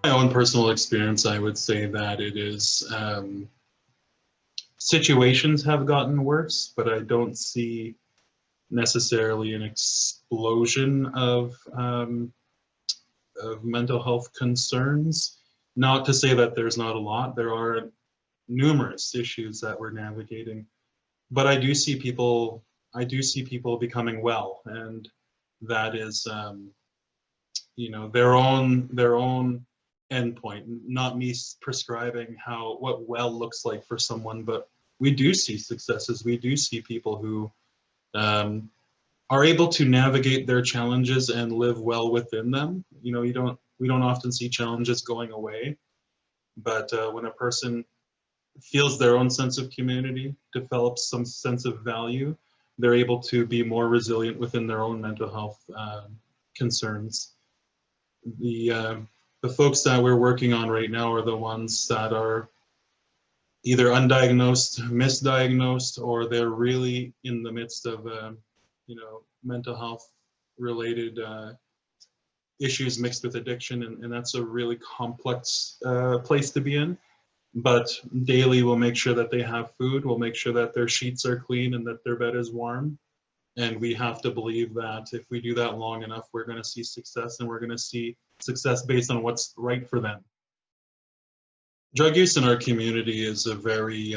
My own personal experience, I would say that it is situations have gotten worse, but I don't see necessarily an explosion of mental health concerns. Not to say that there's not a lot. There are numerous issues that we're navigating, but I do see people. I do see people becoming well, and that is, their own endpoint. Not me prescribing what well looks like for someone, but we do see successes. We do see people who um, are able to navigate their challenges and live well within them. We don't often see challenges going away, but when a person feels their own sense of community, develops some sense of value, they're able to be more resilient within their own mental health concerns. The folks that we're working on right now are the ones that are either undiagnosed, misdiagnosed, or they're really in the midst of mental health related issues mixed with addiction, and that's a really complex place to be in. But daily we'll make sure that they have food, we'll make sure that their sheets are clean and that their bed is warm. And we have to believe that if we do that long enough, we're going to see success, and we're going to see success based on what's right for them. Drug use in our community is a very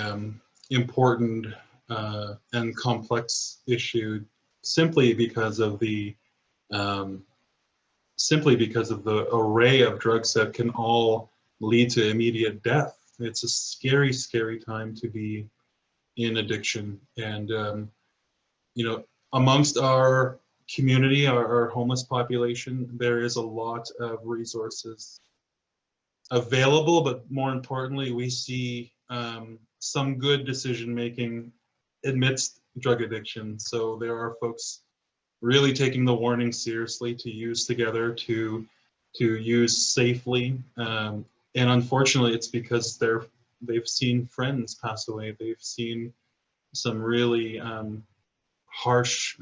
important and complex issue, simply because of the array of drugs that can all lead to immediate death. It's a scary, scary time to be in addiction, and amongst our community, our homeless population, there is a lot of resources available, but more importantly, we see some good decision making amidst drug addiction. So there are folks really taking the warning seriously to use together, to use safely, and unfortunately, it's because they've seen friends pass away. They've seen some really harsh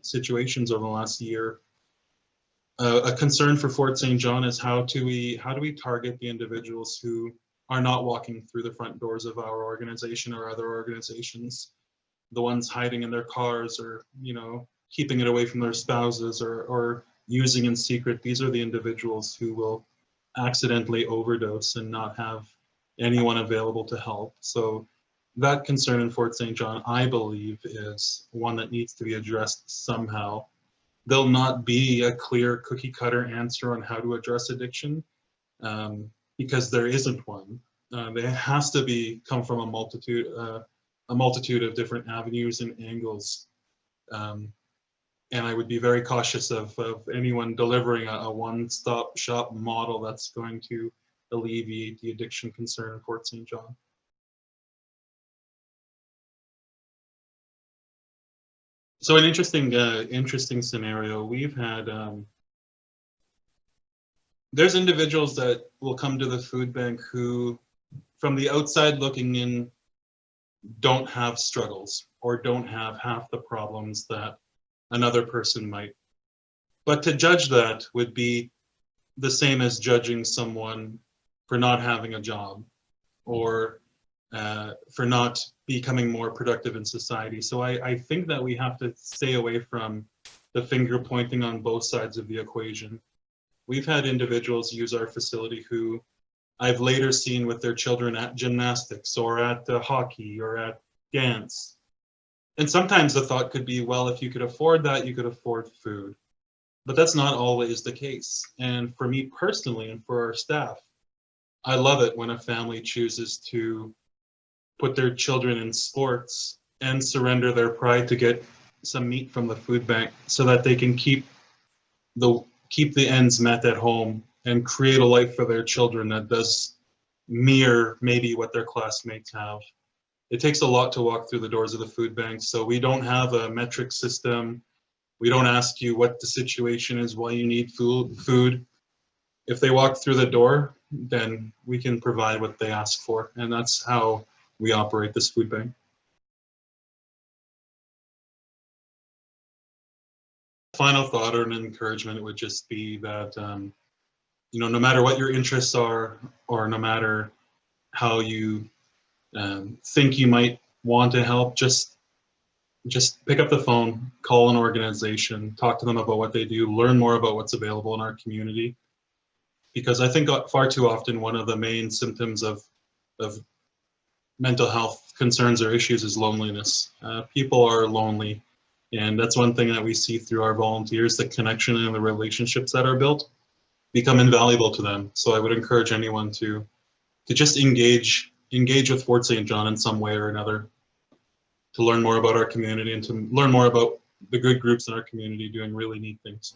situations over the last year. A concern for Fort St. John is how do we target the individuals who are not walking through the front doors of our organization or other organizations, the ones hiding in their cars, or keeping it away from their spouses, or using in secret. These are the individuals who will accidentally overdose and not have anyone available to help. So that concern in Fort St. John, I believe, is one that needs to be addressed somehow. There'll not be a clear cookie cutter answer on how to address addiction, because there isn't one. There has to come from a multitude of different avenues and angles. And I would be very cautious of anyone delivering a one-stop shop model that's going to alleviate the addiction concern in Fort St. John. So an interesting scenario. We've had there's individuals that will come to the food bank who, from the outside looking in, don't have struggles or don't have half the problems that another person might. But to judge that would be the same as judging someone for not having a job, or for not becoming more productive in society. So I think that we have to stay away from the finger pointing on both sides of the equation. We've had individuals use our facility who I've later seen with their children at gymnastics or at hockey or at dance. And sometimes the thought could be, well, if you could afford that, you could afford food. But that's not always the case. And for me personally, and for our staff, I love it when a family chooses to put their children in sports and surrender their pride to get some meat from the food bank so that they can keep the ends met at home and create a life for their children that does mirror maybe what their classmates have. It takes a lot to walk through the doors of the food bank, so we don't have a metric system. We don't ask you what the situation is, why you need food. If they walk through the door, then we can provide what they ask for, and that's how we operate this food bank. Final thought or an encouragement would just be that no matter what your interests are, or no matter how you think you might want to help, just pick up the phone, call an organization, talk to them about what they do, learn more about what's available in our community. Because I think far too often one of the main symptoms of mental health concerns or issues is loneliness. People are lonely, and that's one thing that we see through our volunteers. The connection and the relationships that are built become invaluable to them. So I would encourage anyone to just engage with Fort St. John in some way or another, to learn more about our community and to learn more about the good groups in our community doing really neat things.